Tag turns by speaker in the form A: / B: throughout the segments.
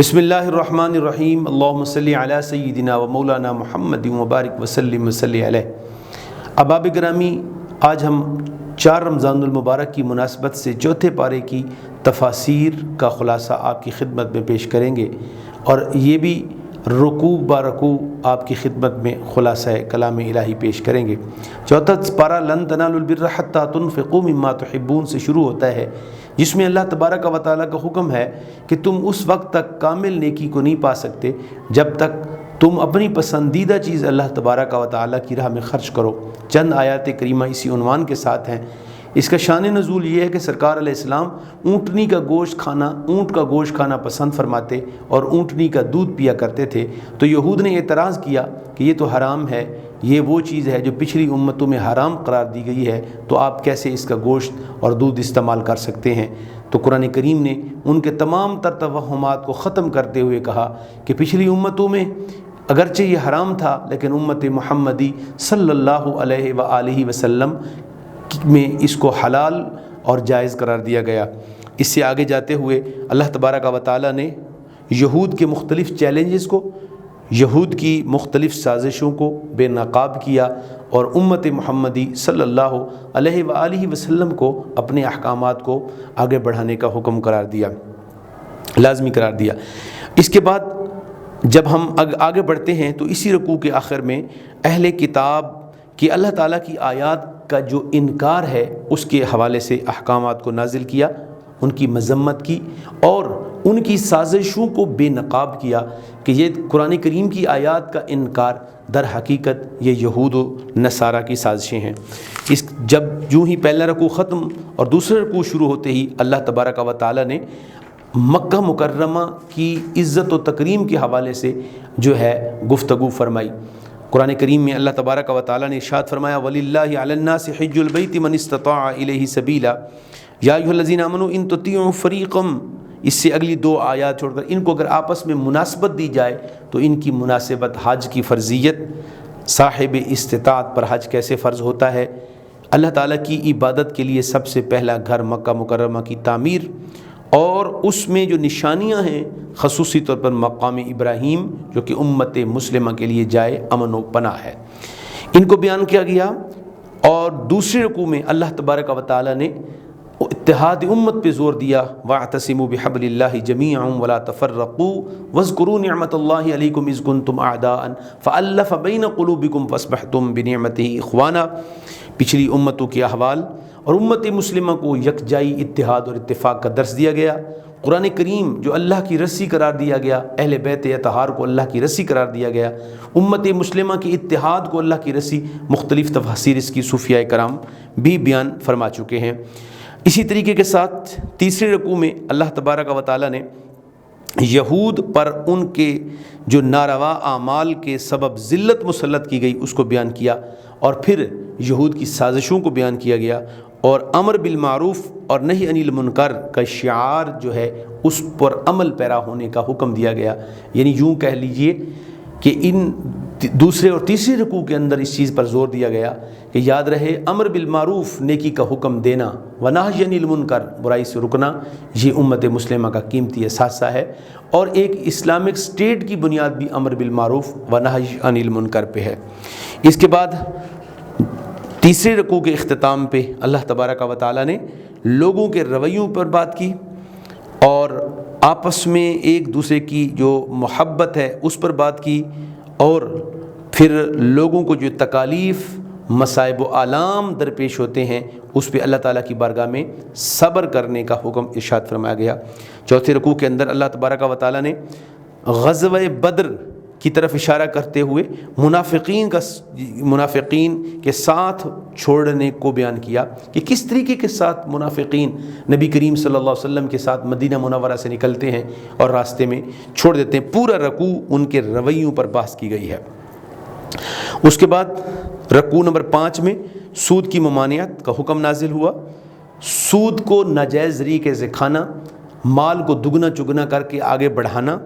A: بسم اللہ الرحمن الرحیم اللہم صلی علی سیدنا و مولانا محمد مبارک وسلم وصلی علیہ۔ احباب گرامی، آج ہم 4 رمضان المبارک کی مناسبت سے چوتھے پارے کی تفاسیر کا خلاصہ آپ کی خدمت میں پیش کریں گے، اور یہ بھی رکوع برکوع آپ کی خدمت میں خلاصہ کلام الہی پیش کریں گے۔ چوتھا پارہ لن تنالوا البر حتی تنفقوا مما تحبون سے شروع ہوتا ہے، جس میں اللہ تبارک و تعالیٰ کا حکم ہے کہ تم اس وقت تک کامل نیکی کو نہیں پا سکتے جب تک تم اپنی پسندیدہ چیز اللہ تبارک و تعالیٰ کی راہ میں خرچ کرو۔ چند آیات کریمہ اسی عنوان کے ساتھ ہیں۔ اس کا شان نزول یہ ہے کہ سرکار علیہ السلام اونٹنی کا گوشت کھانا پسند فرماتے اور اونٹنی کا دودھ پیا کرتے تھے، تو یہود نے اعتراض کیا کہ یہ تو حرام ہے، یہ وہ چیز ہے جو پچھلی امتوں میں حرام قرار دی گئی ہے، تو آپ کیسے اس کا گوشت اور دودھ استعمال کر سکتے ہیں؟ تو قرآن کریم نے ان کے تمام تر توہمات کو ختم کرتے ہوئے کہا کہ پچھلی امتوں میں اگرچہ یہ حرام تھا، لیکن امت محمدی صلی اللہ علیہ وآلہ وسلم میں اس کو حلال اور جائز قرار دیا گیا۔ اس سے آگے جاتے ہوئے اللہ تبارک و تعالیٰ نے یہود کے مختلف چیلنجز کو، یہود کی مختلف سازشوں کو بے نقاب کیا، اور امت محمدی صلی اللہ علیہ وآلہ وسلم کو اپنے احکامات کو آگے بڑھانے کا حکم قرار دیا، لازمی قرار دیا۔ اس کے بعد جب ہم آگے بڑھتے ہیں تو اسی رکوع کے آخر میں اہل کتاب کہ اللہ تعالیٰ کی آیات کا جو انکار ہے اس کے حوالے سے احکامات کو نازل کیا، ان کی مذمت کی اور ان کی سازشوں کو بے نقاب کیا کہ یہ قرآن کریم کی آیات کا انکار در حقیقت یہ یہود و نصارہ کی سازشیں ہیں۔ جب یوں ہی پہلا رکوع ختم اور دوسرا رکوع شروع ہوتے ہی اللہ تبارک و تعالیٰ نے مکہ مکرمہ کی عزت و تکریم کے حوالے سے جو ہے گفتگو فرمائی۔ قرآن کریم میں اللہ تبارک و تعالیٰ نے ارشاد فرمایا وَلِلَّهِ عَلَى النَّاسِ حِجُّ الْبَيْتِ مَنِ اسْتَطَاعَ إِلَيْهِ سَبِيلًا يَا أَيُّهَا الَّذِينَ آمَنُوا إِن تُطِيعُوا فَرِيقًا۔ اس سے اگلی 2 آیات چھوڑ کر ان کو اگر آپس میں مناسبت دی جائے تو ان کی مناسبت حج کی فرضیت، صاحب استطاعت پر حج کیسے فرض ہوتا ہے، اللہ تعالیٰ کی عبادت کے لیے سب سے پہلا گھر مکہ مکرمہ کی تعمیر، اور اس میں جو نشانیاں ہیں خصوصی طور پر مقام ابراہیم جو کہ امت مسلمہ کے لیے جائے امن و پناہ ہے، ان کو بیان کیا گیا۔ اور دوسرے رکوع میں اللہ تبارک و تعالیٰ نے اتحاد امت پہ زور دیا وَاعْتَصِمُوا بِحَبْلِ اللَّهِ جَمِيعًا وَلَا تَفَرَّقُوا وَاذْكُرُوا نِعْمَةَ اللَّهِ عَلَيْكُمْ إِذْ كُنْتُمْ أَعْدَاءً فَأَلَّفَ بَيْنَ قُلُوبِكُمْ فَأَصْبَحْتُمْ بِنِعْمَتِهِ إِخْوَانًا۔ پچھلی امتوں کے احوال اور امت مسلمہ کو یکجائی، اتحاد اور اتفاق کا درس دیا گیا۔ قرآن کریم جو اللہ کی رسی قرار دیا گیا، اہل بیت اطہار کو اللہ کی رسی قرار دیا گیا، امت مسلمہ کے اتحاد کو اللہ کی رسی، مختلف تفاسیر اس کی صوفیاء کرام بھی بیان فرما چکے ہیں۔ اسی طریقے کے ساتھ تیسرے رکوع میں اللہ تبارک و تعالیٰ نے یہود پر ان کے جو ناروا اعمال کے سبب ذلت مسلط کی گئی اس کو بیان کیا، اور پھر یہود کی سازشوں کو بیان کیا گیا، اور امر بالمعروف اور نہی عن المنکر کا شعار جو ہے اس پر عمل پیرا ہونے کا حکم دیا گیا۔ یعنی یوں کہہ لیجئے کہ ان دوسرے اور تیسرے رکوع کے اندر اس چیز پر زور دیا گیا کہ یاد رہے امر بالمعروف نیکی کا حکم دینا ونہی عن المنکر برائی سے رکنا، یہ امت مسلمہ کا قیمتی اثاثہ ہے، اور ایک اسلامک اسٹیٹ کی بنیاد بھی امر بالمعروف ونہی عن المنکر پہ ہے۔ اس کے بعد تیسرے رکوع کے اختتام پہ اللہ تبارک و تعالیٰ نے لوگوں کے رویوں پر بات کی، اور آپس میں ایک دوسرے کی جو محبت ہے اس پر بات کی، اور پھر لوگوں کو جو تکالیف، مصائب و آلام درپیش ہوتے ہیں اس پہ اللہ تعالیٰ کی بارگاہ میں صبر کرنے کا حکم ارشاد فرمایا گیا۔ چوتھے رکوع کے اندر اللہ تبارک و تعالیٰ نے غزوہ بدر کی طرف اشارہ کرتے ہوئے منافقین کے ساتھ چھوڑنے کو بیان کیا کہ کس طریقے کے ساتھ منافقین نبی کریم صلی اللہ علیہ وسلم کے ساتھ مدینہ منورہ سے نکلتے ہیں اور راستے میں چھوڑ دیتے ہیں۔ پورا رکوع ان کے رویوں پر بحث کی گئی ہے۔ اس کے بعد رکوع نمبر 5 میں سود کی ممانعت کا حکم نازل ہوا۔ سود کو ناجائز طریقے سے کھانا، مال کو دگنا چگنا کر کے آگے بڑھانا،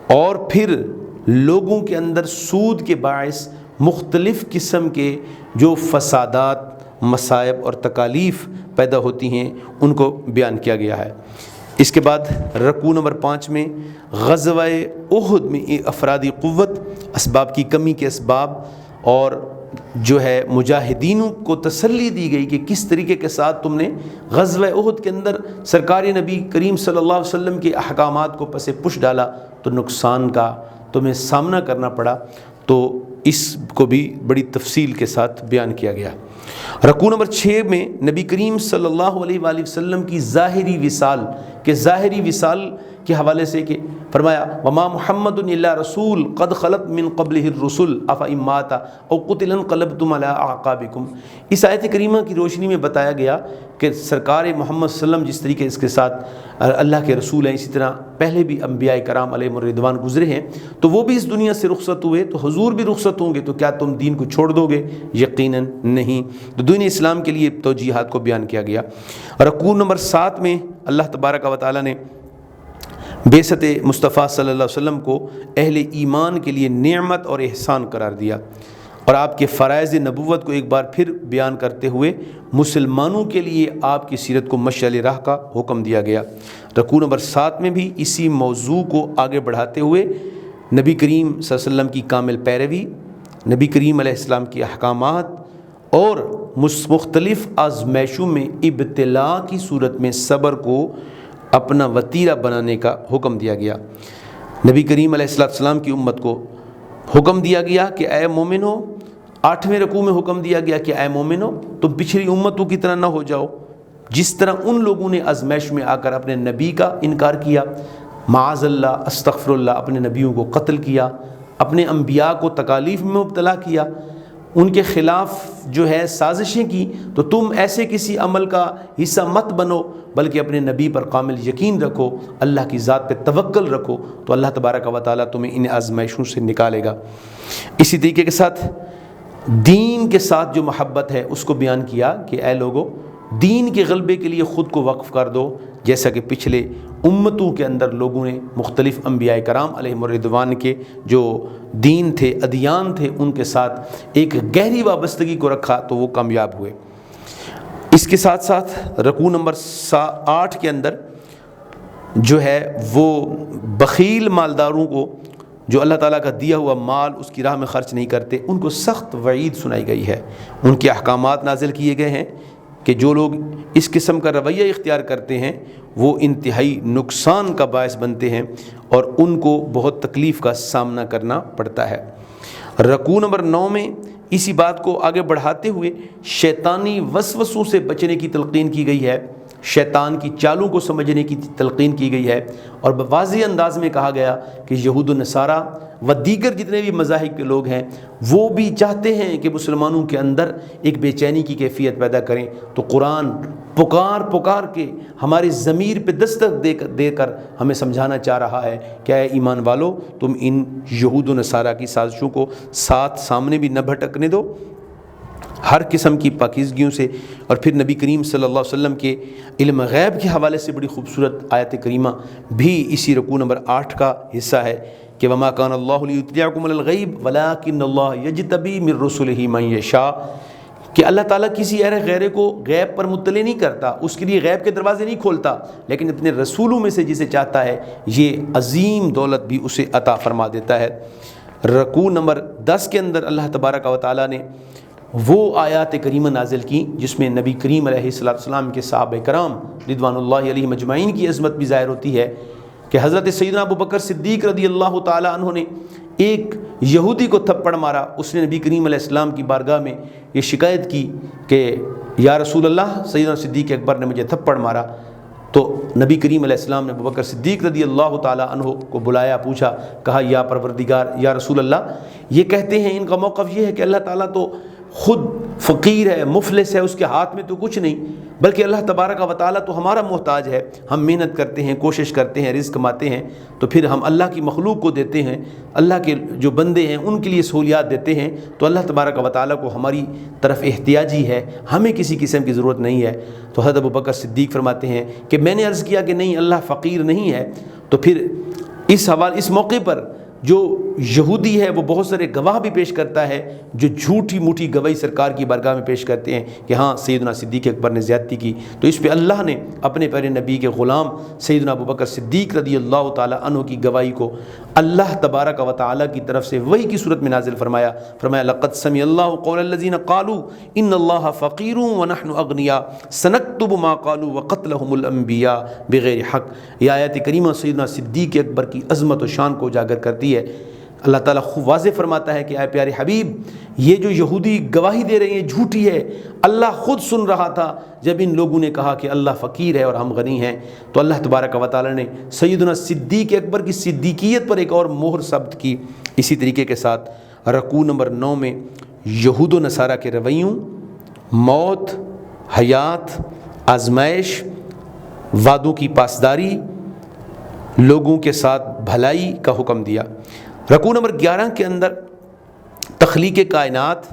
A: اور پھر لوگوں کے اندر سود کے باعث مختلف قسم کے جو فسادات، مصائب اور تکالیف پیدا ہوتی ہیں ان کو بیان کیا گیا ہے۔ اس کے بعد رکوع نمبر 5 میں غزوہ احد میں افرادی قوت، اسباب کی کمی کے اسباب، اور جو ہے مجاہدینوں کو تسلی دی گئی کہ کس طریقے کے ساتھ تم نے غزوہ احد کے اندر سرکار نبی کریم صلی اللہ علیہ وسلم کے احکامات کو پس پش ڈالا تو نقصان کا تمہیں سامنا کرنا پڑا، تو اس کو بھی بڑی تفصیل کے ساتھ بیان کیا گیا۔ رکوع نمبر 6 میں نبی کریم صلی اللہ علیہ وآلہ وسلم کی ظاہری وصال کے حوالے سے کہ فرمایا وما محمد الا رسول قد خلت من قبلہ الرسل افإن مات او قتل انقلبتم علی اعقابکم۔ اس آیت کریمہ کی روشنی میں بتایا گیا کہ سرکار محمد صلی اللہ علیہ وسلم جس طریقے اس کے ساتھ اللہ کے رسول ہیں، اسی طرح پہلے بھی انبیاء کرام علیہم الرضوان گزرے ہیں، تو وہ بھی اس دنیا سے رخصت ہوئے، تو حضور بھی رخصت ہوں گے، تو کیا تم دین کو چھوڑ دو گے؟ یقیناً نہیں۔ تو دین اسلام کے لیے توجیہات کو بیان کیا گیا۔ رکوع نمبر 7 میں اللہ تبارک و تعالیٰ نے بعثت مصطفیٰ صلی اللہ علیہ وسلم کو اہل ایمان کے لیے نعمت اور احسان قرار دیا، اور آپ کے فرائض نبوت کو ایک بار پھر بیان کرتے ہوئے مسلمانوں کے لیے آپ کی سیرت کو مشعل راہ کا حکم دیا گیا۔ رکوع نمبر 7 میں بھی اسی موضوع کو آگے بڑھاتے ہوئے نبی کریم صلی اللہ علیہ وسلم کی کامل پیروی، نبی کریم علیہ السلام کی احکامات اور مختلف آزمائشوں میں ابتلا کی صورت میں صبر کو اپنا وتیرہ بنانے کا حکم دیا گیا۔ نبی کریم علیہ السلام کی امت کو حکم دیا گیا کہ اے مومنو، 8ویں رکوع میں حکم دیا گیا کہ اے مومنو تم پچھلی امتوں کی طرح نہ ہو جاؤ، جس طرح ان لوگوں نے آزمائش میں آ کر اپنے نبی کا انکار کیا، معاذ اللہ استغفر اللہ، اپنے نبیوں کو قتل کیا، اپنے انبیاء کو تکالیف میں مبتلا کیا، ان کے خلاف جو ہے سازشیں کی، تو تم ایسے کسی عمل کا حصہ مت بنو، بلکہ اپنے نبی پر کامل یقین رکھو، اللہ کی ذات پہ توکل رکھو، تو اللہ تبارک و تعالیٰ تمہیں ان آزمائشوں سے نکالے گا۔ اسی طریقے کے ساتھ دین کے ساتھ جو محبت ہے اس کو بیان کیا کہ اے لوگو، دین کے غلبے کے لیے خود کو وقف کر دو، جیسا کہ پچھلے امتوں کے اندر لوگوں نے مختلف انبیاء کرام علیہم الرضوان کے جو دین تھے، ادیان تھے، ان کے ساتھ ایک گہری وابستگی کو رکھا تو وہ کامیاب ہوئے۔ اس کے ساتھ ساتھ رکوع نمبر 8 کے اندر جو ہے وہ بخیل مالداروں کو جو اللہ تعالیٰ کا دیا ہوا مال اس کی راہ میں خرچ نہیں کرتے، ان کو سخت وعید سنائی گئی ہے، ان کے احکامات نازل کیے گئے ہیں کہ جو لوگ اس قسم کا رویہ اختیار کرتے ہیں وہ انتہائی نقصان کا باعث بنتے ہیں اور ان کو بہت تکلیف کا سامنا کرنا پڑتا ہے۔ رکوع نمبر 9 میں اسی بات کو آگے بڑھاتے ہوئے شیطانی وسوسوں سے بچنے کی تلقین کی گئی ہے، شیطان کی چالوں کو سمجھنے کی تلقین کی گئی ہے، اور واضح انداز میں کہا گیا کہ یہود و نصارہ و دیگر جتنے بھی مذاہب کے لوگ ہیں وہ بھی چاہتے ہیں کہ مسلمانوں کے اندر ایک بے چینی کی کیفیت پیدا کریں، تو قرآن پکار کے ہماری ضمیر پہ دستک دے کر ہمیں سمجھانا چاہ رہا ہے کہ اے ایمان والو، تم ان یہود و نصارہ کی سازشوں کو سامنے بھی نہ بھٹکنے دو، ہر قسم کی پاکیزگیوں سے۔ اور پھر نبی کریم صلی اللہ علیہ وسلم کے علم غیب کے حوالے سے بڑی خوبصورت آیت کریمہ بھی اسی رکوع نمبر 8 کا حصہ ہے کہ وما کان اللہ لیطلعکم علی الغیب ولکن اللہ یجتبی من رسلہ من یشاء، کہ اللہ تعالیٰ کسی غیر کو غیب پر مطلع نہیں کرتا، اس کے لیے غیب کے دروازے نہیں کھولتا، لیکن اپنے رسولوں میں سے جسے چاہتا ہے یہ عظیم دولت بھی اسے عطا فرما دیتا ہے۔ رکوع نمبر 10 کے اندر اللہ تبارک و تعالیٰ نے وہ آیات کریمہ نازل کی جس میں نبی کریم علیہ السلام کے صحابہ کرام رضوان اللہ علیہم اجمعین کی عظمت بھی ظاہر ہوتی ہے کہ حضرت سیدنا ابو بکر صدیق رضی اللہ تعالیٰ عنہ نے ایک یہودی کو تھپڑ مارا۔ اس نے نبی کریم علیہ السلام کی بارگاہ میں یہ شکایت کی کہ یا رسول اللہ، سیدنا صدیق اکبر نے مجھے تھپڑ مارا، تو نبی کریم علیہ السلام نے ابو بکر صدیق رضی اللہ تعالیٰ عنہ کو بلایا، پوچھا، کہا یا پروردگار، یا رسول اللہ، یہ کہتے ہیں ان کا موقف یہ ہے کہ اللہ تعالیٰ تو خود فقیر ہے، مفلس ہے، اس کے ہاتھ میں تو کچھ نہیں، بلکہ اللہ تبارک و تعالیٰ تو ہمارا محتاج ہے، ہم محنت کرتے ہیں، کوشش کرتے ہیں، رزق کماتے ہیں، تو پھر ہم اللہ کی مخلوق کو دیتے ہیں، اللہ کے جو بندے ہیں ان کے لیے سہولیات دیتے ہیں، تو اللہ تبارک و تعالیٰ کو ہماری طرف احتیاجی ہے، ہمیں کسی قسم کی ضرورت نہیں ہے۔ تو حضرت ابو بکر صدیق فرماتے ہیں کہ میں نے عرض کیا کہ نہیں، اللہ فقیر نہیں ہے۔ تو پھر اس موقع پر جو یہودی ہے وہ بہت سارے گواہ بھی پیش کرتا ہے جو جھوٹی موٹی گواہی سرکار کی بارگاہ میں پیش کرتے ہیں کہ ہاں سیدنا صدیق اکبر نے زیادتی کی، تو اس پہ اللہ نے اپنے پیارے نبی کے غلام سیدنا ابوبکر صدیق رضی اللہ تعالی عنہ کی گواہی کو اللہ تبارک و تعالی کی طرف سے وحی کی صورت میں نازل فرمایا لقد سمع اللہ قول الذین قالوا ان اللہ فقیر ونحن اغنیاء سنکتب ما قالوا وقتلهم الانبیاء بغیر حق۔ یہ آیت کریمہ سیدنا صدیق اکبر کی عظمت و شان کو اجاگر کرتی ہے۔ اللہ تعالیٰ خوب واضح فرماتا ہے کہ اے پیارے حبیب، یہ جو یہودی گواہی دے رہے ہیں جھوٹی ہے، اللہ خود سن رہا تھا جب ان لوگوں نے کہا کہ اللہ فقیر ہے اور ہم غنی ہیں، تو اللہ تبارک و تعالیٰ نے سیدنا صدیق اکبر کی صدیقیت پر ایک اور مہر ثبت کی۔ اسی طریقے کے ساتھ رکوع نمبر 9 میں یہود و نصارہ کے رویوں، موت، حیات، آزمائش، وعدوں کی پاسداری، لوگوں کے ساتھ بھلائی کا حکم دیا۔ رکوع نمبر 11 کے اندر تخلیق کائنات،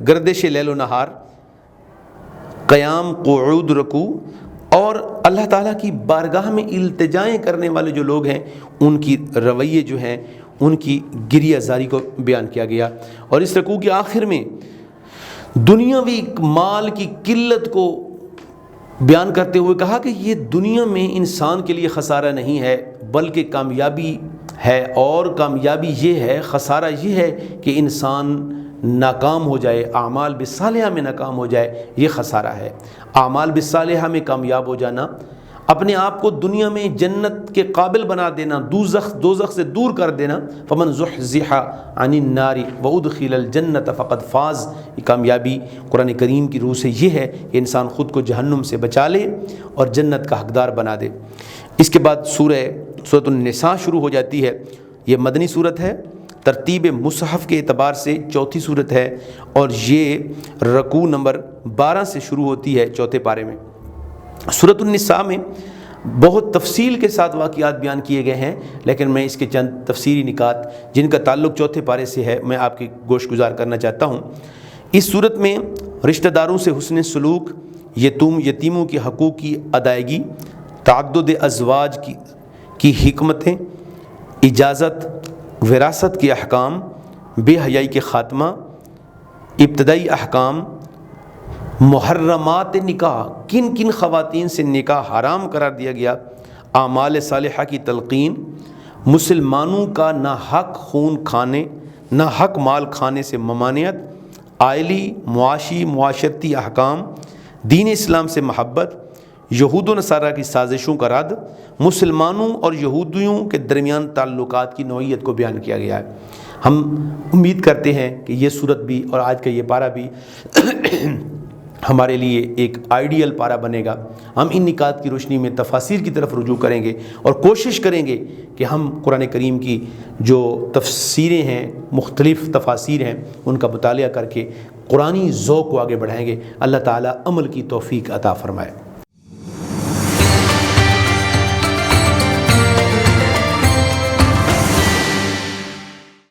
A: گردش لیل و نہار، قیام، قعود، رکوع، اور اللہ تعالیٰ کی بارگاہ میں التجائیں کرنے والے جو لوگ ہیں ان کی رویے جو ہیں ان کی گریہ زاری کو بیان کیا گیا۔ اور اس رکوع کے آخر میں دنیاوی مال کی قلت کو بیان کرتے ہوئے کہا کہ یہ دنیا میں انسان کے لیے خسارہ نہیں ہے بلکہ کامیابی ہے، اور کامیابی یہ ہے، خسارہ یہ ہے کہ انسان ناکام ہو جائے، اعمال بالصالحہ میں ناکام ہو جائے، یہ خسارہ ہے۔ اعمال بالصالحہ میں کامیاب ہو جانا، اپنے آپ کو دنیا میں جنت کے قابل بنا دینا، دوزخ سے دور کر دینا، فمن زحزح عن النار وادخل الجنت فقد فاز، یہ کامیابی قرآن کریم کی روح سے یہ ہے کہ انسان خود کو جہنم سے بچا لے اور جنت کا حقدار بنا دے۔ اس کے بعد سورۃ النساء شروع ہو جاتی ہے۔ یہ مدنی سورت ہے، ترتیب مصحف کے اعتبار سے چوتھی سورت ہے، اور یہ رکوع نمبر 12 سے شروع ہوتی ہے، چوتھے پارے میں۔ سورۃ النساء میں بہت تفصیل کے ساتھ واقعات بیان کیے گئے ہیں، لیکن میں اس کے چند تفسیری نکات جن کا تعلق چوتھے پارے سے ہے میں آپ کی گوش گزار کرنا چاہتا ہوں۔ اس صورت میں رشتہ داروں سے حسن سلوک، یتیموں کے حقوق کی ادائیگی، تعدد ازواج کی حکمتیں، اجازت، وراثت کے احکام، بے حیائی کے خاتمہ، ابتدائی احکام، محرمات نکاح، کن کن خواتین سے نکاح حرام قرار دیا گیا، اعمال صالحہ کی تلقین، مسلمانوں کا نہ حق خون کھانے نہ حق مال کھانے سے ممانعت، عائلی معاشی معاشرتی احکام، دین اسلام سے محبت، یہود و نصارہ کی سازشوں کا رد، مسلمانوں اور یہودیوں کے درمیان تعلقات کی نوعیت کو بیان کیا گیا ہے۔ ہم امید کرتے ہیں کہ یہ صورت بھی اور آج کا یہ پارہ بھی ہمارے لیے ایک آئیڈیل پارہ بنے گا۔ ہم ان نکات کی روشنی میں تفاسیر کی طرف رجوع کریں گے اور کوشش کریں گے کہ ہم قرآن کریم کی جو تفسیریں ہیں، مختلف تفاسیر ہیں، ان کا مطالعہ کر کے قرآنی ذوق کو آگے بڑھائیں گے۔ اللہ تعالیٰ عمل کی توفیق عطا فرمائے۔